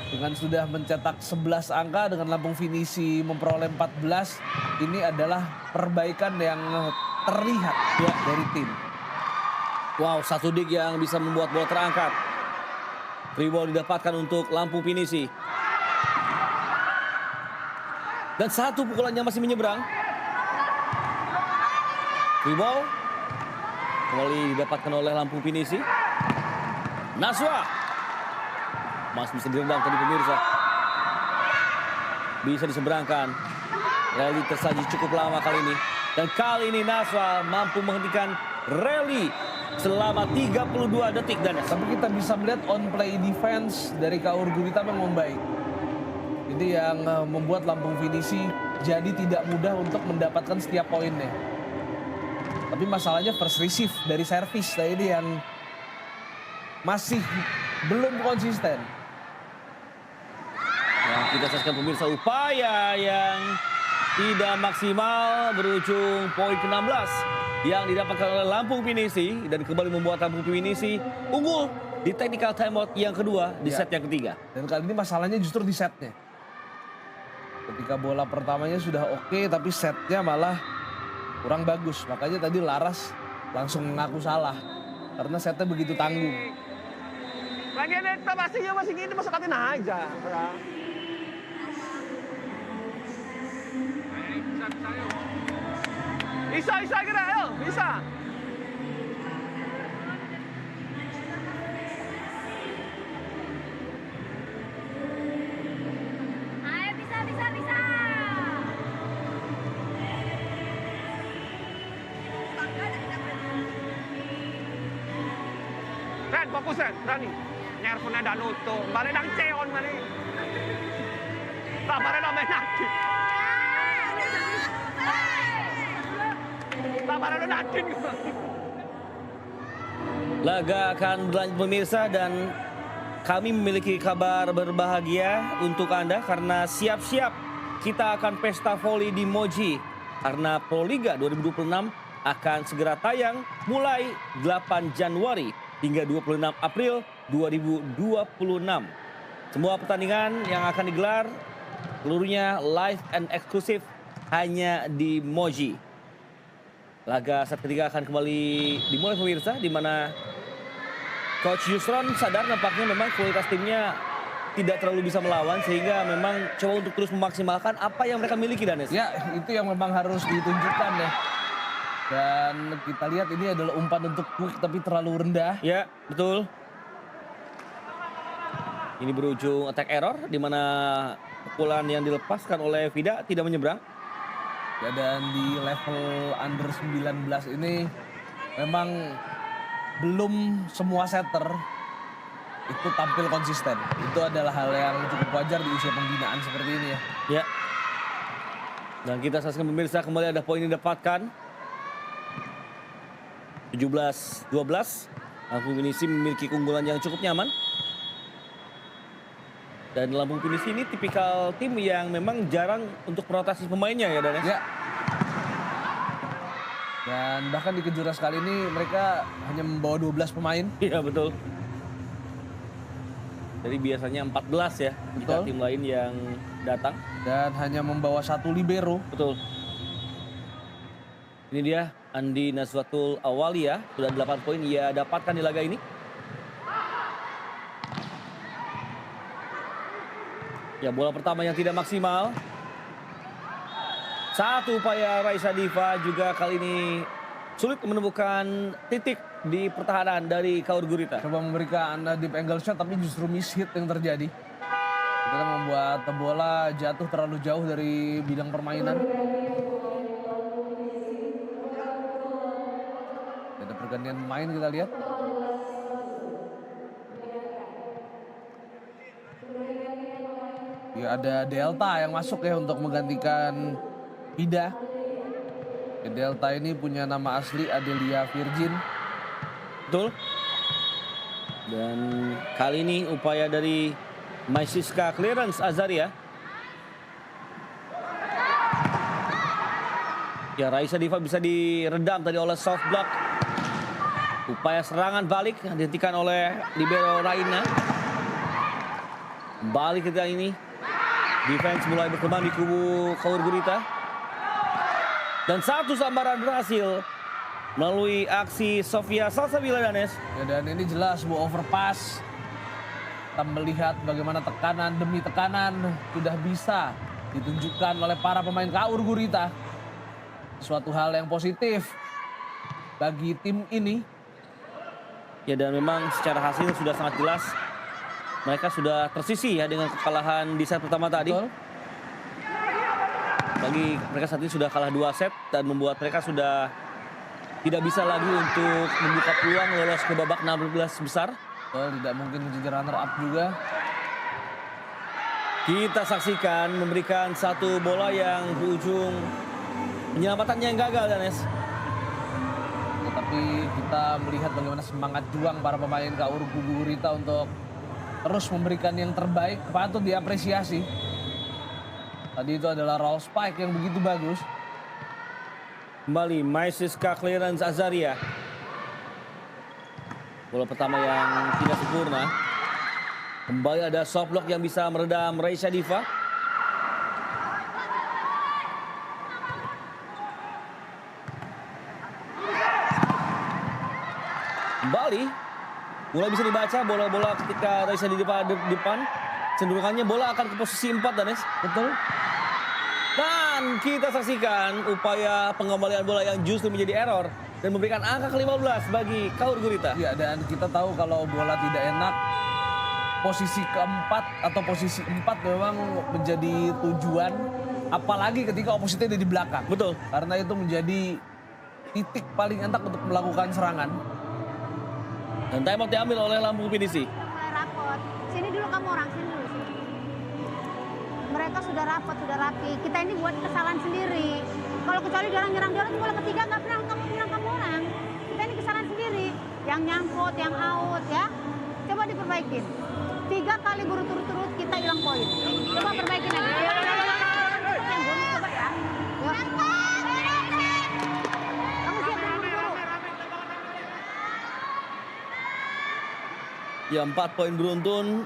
Dengan sudah mencetak 11 angka dengan Lampung Finisi memperoleh 14, ini adalah perbaikan yang terlihat ya dari tim. Wow, satu dig yang bisa membuat bola terangkat. Free ball didapatkan untuk Lampung Finisi. Dan satu pukulannya masih menyeberang. Free ball kembali didapatkan oleh Lampung Finisi. Naswa masih bisa diredam tadi pemirsa. Bisa diseberangkan. Rally tersaji cukup lama kali ini. Dan kali ini Naswa mampu menghentikan rally selama 32 detik dan Tapi kita bisa melihat on play defense dari Kaur Gurita memang baik. Ini yang membuat Lampung Finisi jadi tidak mudah untuk mendapatkan setiap poinnya. Tapi masalahnya first receive dari service, nah ini yang masih belum konsisten. Yang kita saksikan pemirsa, upaya yang tidak maksimal berujung poin ke-16 yang didapatkan oleh Lampung Finisi dan kembali membuat Lampung Finisi unggul di technical timeout yang kedua di set yang ketiga. Dan kali ini masalahnya justru di setnya. Ketika bola pertamanya sudah oke, tapi setnya malah kurang bagus. Makanya tadi Laras langsung mengaku salah karena setnya begitu tanggung. Lagian kita masih gini, masuk katin aja. Bisa kira, ayo, bisa. Ayo, bisa. Ren, fokus Ren, berani. Nyerfuna dah nutup, balik nang ceon mani. Tak balik nang menakin. Tak balik nang nakin. Laga akan berlanjut pemirsa dan kami memiliki kabar berbahagia untuk Anda karena siap-siap kita akan pesta voli di Moji karena Proliga 2026 akan segera tayang mulai 8 Januari hingga 26 April 2026. Semua pertandingan yang akan digelar seluruhnya live and eksklusif hanya di Moji. Laga set ketiga akan kembali dimulai pemirsa, di mana Coach Yusron sadar nampaknya memang kualitas timnya tidak terlalu bisa melawan sehingga memang coba untuk terus memaksimalkan apa yang mereka miliki, Danes. Ya, itu yang memang harus ditunjukkan ya. Dan kita lihat ini adalah umpan untuk quick tapi terlalu rendah. Ya, betul. Ini berujung attack error di mana pukulan yang dilepaskan oleh Vida tidak menyeberang. Ya, dan di level under 19 ini memang belum semua setter itu tampil konsisten. Itu adalah hal yang cukup wajar di usia pembinaan seperti ini ya. Ya. Dan kita saksikan pemirsa, kembali ada poin yang didapatkan. 17-12. Lampung Finisi memiliki keunggulan yang cukup nyaman. Dan Lampung Finisi ini tipikal tim yang memang jarang untuk merotasi pemainnya ya, Dan. Ya. Dan bahkan di kejuaraan kali ini mereka hanya membawa 12 pemain. Iya, betul. Jadi biasanya 14 ya jika Betul. tim lain yang datang. Dan hanya membawa satu libero. Betul. Ini dia Andi Nazwatul Awalia, sudah 8 poin ia dapatkan di laga ini. Ya, bola pertama yang tidak maksimal. Satu upaya Raisa Diva juga kali ini sulit menemukan titik di pertahanan dari Kaur Gurita. Coba memberikan deep angle shot tapi justru miss hit yang terjadi. Kita membuat bola jatuh terlalu jauh dari bidang permainan. Ada pergantian pemain kita lihat. Ya, ada Delta yang masuk ya untuk menggantikan Vida. Ya, Delta ini punya nama asli Adelia Virgin. Betul. Dan kali ini upaya dari Maisiska Clearance Azaria. Ya, Raisa Diva bisa diredam tadi oleh soft block. Upaya serangan balik dihentikan oleh libero Raina. Kembali ketika ini. Defense mulai berkembang di kubu Kaur Gurita. Dan satu sambaran berhasil melalui aksi Sofia Salsabila Danes. Ya, dan ini jelas sebuah overpass. Kita melihat bagaimana tekanan demi tekanan sudah bisa ditunjukkan oleh para pemain Kaur Gurita. Suatu hal yang positif bagi tim ini. Ya, dan memang secara hasil sudah sangat jelas. Mereka sudah tersisih ya dengan kekalahan di set pertama tadi. Betul. Bagi mereka saat ini sudah kalah 2 set dan membuat mereka sudah tidak bisa lagi untuk membuka peluang lolos ke babak 16 besar. Betul, tidak mungkin menjadi runner up juga. Kita saksikan memberikan satu bola yang berujung penyelamatannya yang gagal, Danes. Tetapi kita melihat bagaimana semangat juang para pemain Kaur Gurita untuk terus memberikan yang terbaik, patut diapresiasi. Tadi itu adalah roll spike yang begitu bagus. Kembali Maisiska clearance Azaria. Bola pertama yang tidak sempurna. Kembali ada soft block yang bisa meredam Raisya Diva. Kembali mulai bisa dibaca bola-bola ketika Raisya di depan. Cenderungannya bola akan ke posisi 4, Danes. Betul. Dan kita saksikan upaya pengembalian bola yang justru menjadi error dan memberikan angka ke-15 bagi Kaur Gurita. Ya, dan kita tahu kalau bola tidak enak, posisi keempat atau posisi 4 memang menjadi tujuan, apalagi ketika opositnya ada di belakang. Betul. Karena itu menjadi titik paling enak untuk melakukan serangan. Dan timeout diambil oleh Lampung Pinisi. Mulai rapot. Sini dulu kamu orang, sini dulu. Sini. Mereka sudah rapot, sudah rapi. Kita ini buat kesalahan sendiri. Kalau kecuali dia orang nyerang bola ketiga nggak pernah kamu nyerang kamu orang. Kita ini kesalahan sendiri. Yang nyangkut, yang out ya. Coba diperbaikin. 3 kali berturut-turut kita hilang poin. Coba perbaikin lagi. Yang belum coba ya. Yuk. Kamu siap buru-buru. Ya, 4 poin beruntun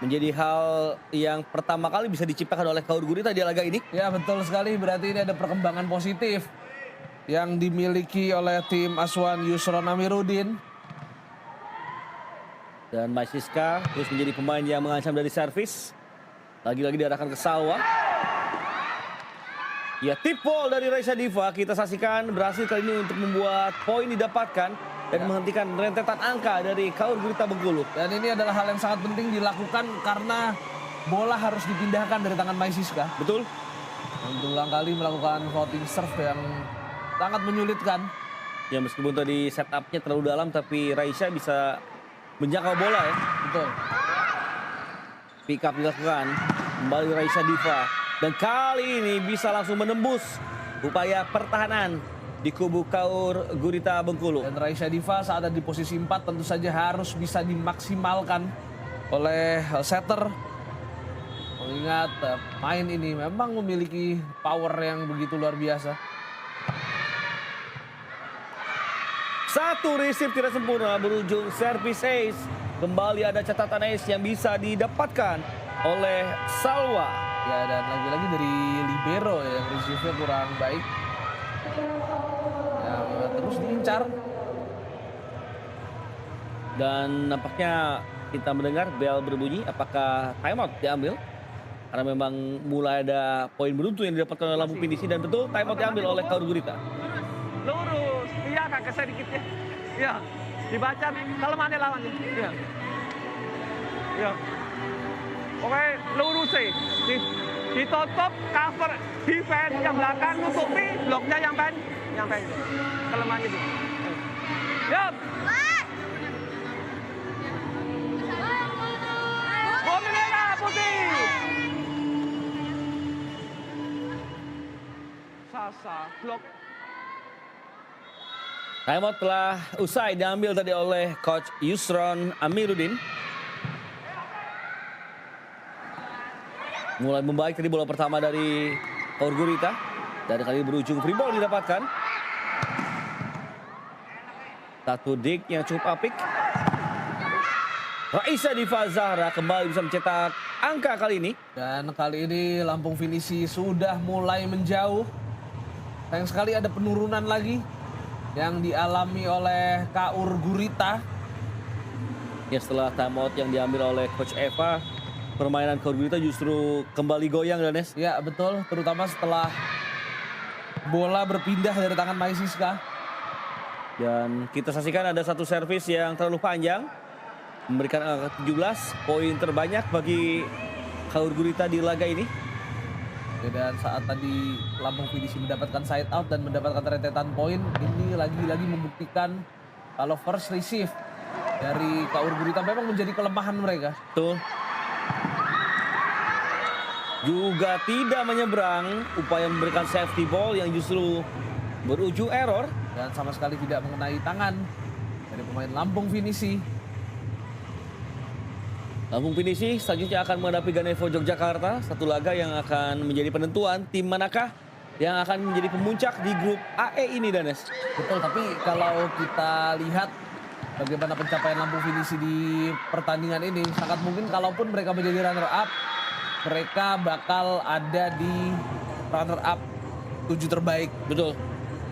menjadi hal yang pertama kali bisa diciptakan oleh Kaur Gurita di laga ini. Ya, betul sekali. Berarti ini ada perkembangan positif yang dimiliki oleh tim asuhan Yusron Amiruddin. Dan Maisiska terus menjadi pemain yang mengancam dari servis. Lagi-lagi diarahkan ke Salwa. Ya, tip ball dari Raisya Diva kita saksikan berhasil kali ini untuk membuat poin didapatkan dan menghentikan rentetan angka dari Kaur Gurita Bengkulu. Dan ini adalah hal yang sangat penting dilakukan karena bola harus dipindahkan dari tangan Maisiska. Betul? Yang berulang kali melakukan floating serve yang sangat menyulitkan. Ya, meskipun tadi setupnya terlalu dalam tapi Raisya bisa menjangkau bola ya. Betul. Pick up dilakukan. Kembali Raisya Diva. Dan kali ini bisa langsung menembus upaya pertahanan di kubu Kaur Gurita Bengkulu. Dan Raisya Diva saat ada di posisi 4 tentu saja harus bisa dimaksimalkan oleh setter. Mengingat main ini memang memiliki power yang begitu luar biasa. Satu receive tidak sempurna berujung service ace. Kembali ada catatan ace yang bisa didapatkan oleh Salwa. Ya, dan lagi-lagi dari libero ya, yang receive-nya kurang baik. Yang terus diincar. Dan nampaknya kita mendengar bel berbunyi. Apakah timeout diambil? Karena memang mulai ada poin beruntun yang didapatkan oleh Lampung Pinisi. Dan betul timeout diambil oleh Kaur Gurita. Lurus. Iya, kakek sedikit ya. Iya. Dibaca kalau mana lawannya. Iya. Iya. Oke, lurus sih. Ditutup, cover, defense yang belakang, nutupi, bloknya yang pendek. Kelemahannya itu. Yap. Bola merah putih. Sasa, blok. Timeout telah usai diambil tadi oleh Coach Yusron Amiruddin. Mulai membaik tadi bola pertama dari Kaur Gurita. Dari kali berujung free ball didapatkan. Satu dig yang cukup apik. Raisa Diva Zahra kembali bisa mencetak angka kali ini. Dan kali ini Lampung Finisi sudah mulai menjauh. Sayang sekali ada penurunan lagi yang dialami oleh Kaur Gurita. Ya, setelah timeout yang diambil oleh Coach Eva, permainan Kaur Gurita justru kembali goyang, Danes. Ya betul, terutama setelah bola berpindah dari tangan Mai Siska. Dan kita saksikan ada satu servis yang terlalu panjang, memberikan angka 17, poin terbanyak bagi Kaur Gurita di laga ini. Ya, dan saat tadi Lampung Finisi mendapatkan side out dan mendapatkan rentetan poin, ini lagi-lagi membuktikan kalau first receive dari Kaur Gurita memang menjadi kelemahan mereka. Betul. Juga tidak menyeberang, upaya memberikan safety ball yang justru berujung error. Dan sama sekali tidak mengenai tangan dari pemain Lampung Finisi. Lampung Finisi selanjutnya akan menghadapi Ganevo Yogyakarta, satu laga yang akan menjadi penentuan tim manakah yang akan menjadi pemuncak di grup AE ini, Danes. Betul, tapi kalau kita lihat bagaimana pencapaian Lampung Finisi di pertandingan ini, sangat mungkin kalaupun mereka menjadi runner up, mereka bakal ada di runner up 7 terbaik. Betul.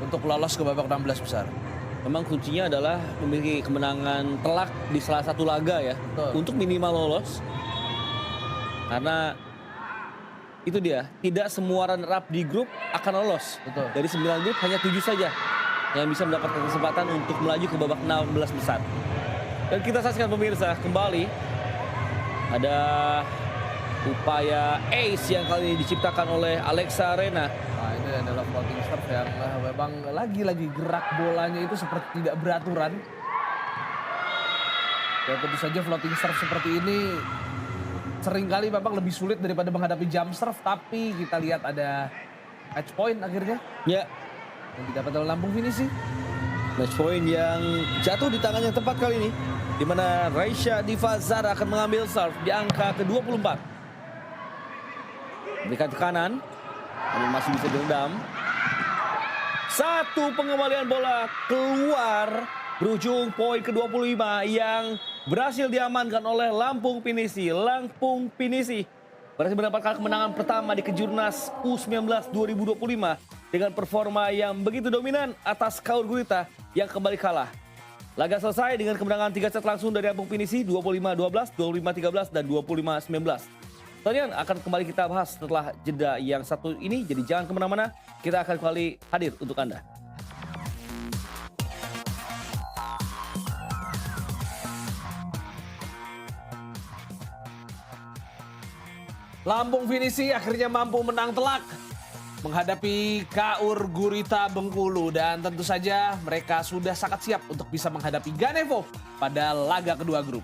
Untuk lolos ke babak 16 besar. Memang kuncinya adalah memiliki kemenangan telak di salah satu laga ya. Betul. Untuk minimal lolos. Karena itu dia, tidak semua runner up di grup akan lolos. Betul. Dari 9 grup hanya 7 saja yang bisa mendapatkan kesempatan untuk melaju ke babak 16 besar. Dan kita saksikan pemirsa kembali ada upaya ace yang kali ini diciptakan oleh Alexa Arena. Nah, ini adalah floating serve yang memang lagi-lagi gerak bolanya itu seperti tidak beraturan. Dan tentu saja floating serve seperti ini seringkali memang lebih sulit daripada menghadapi jump serve, tapi kita lihat ada match point akhirnya Ya, yang didapat oleh Lampung Finisi. match point yang jatuh di tangan yang tepat kali ini, di mana Raisa Diva Zahra akan mengambil serve di angka ke-24. Berikan tekanan, namun masih bisa diredam. Satu pengembalian bola keluar, berujung poin ke-25 yang berhasil diamankan oleh Lampung Finisi. Lampung Finisi berhasil mendapatkan kemenangan pertama di Kejurnas U19 2025 dengan performa yang begitu dominan atas Kaur Gurita yang kembali kalah. Laga selesai dengan kemenangan 3 set langsung dari Lampung Finisi, 25-12, 25-13, dan 25-19. Pertandingan akan kembali kita bahas setelah jeda yang satu ini, jadi jangan kemana-mana, kita akan kembali hadir untuk Anda. Lampung Finisi akhirnya mampu menang telak menghadapi Kaur Gurita Bengkulu, dan tentu saja mereka sudah sangat siap untuk bisa menghadapi Ganevo pada laga kedua grup.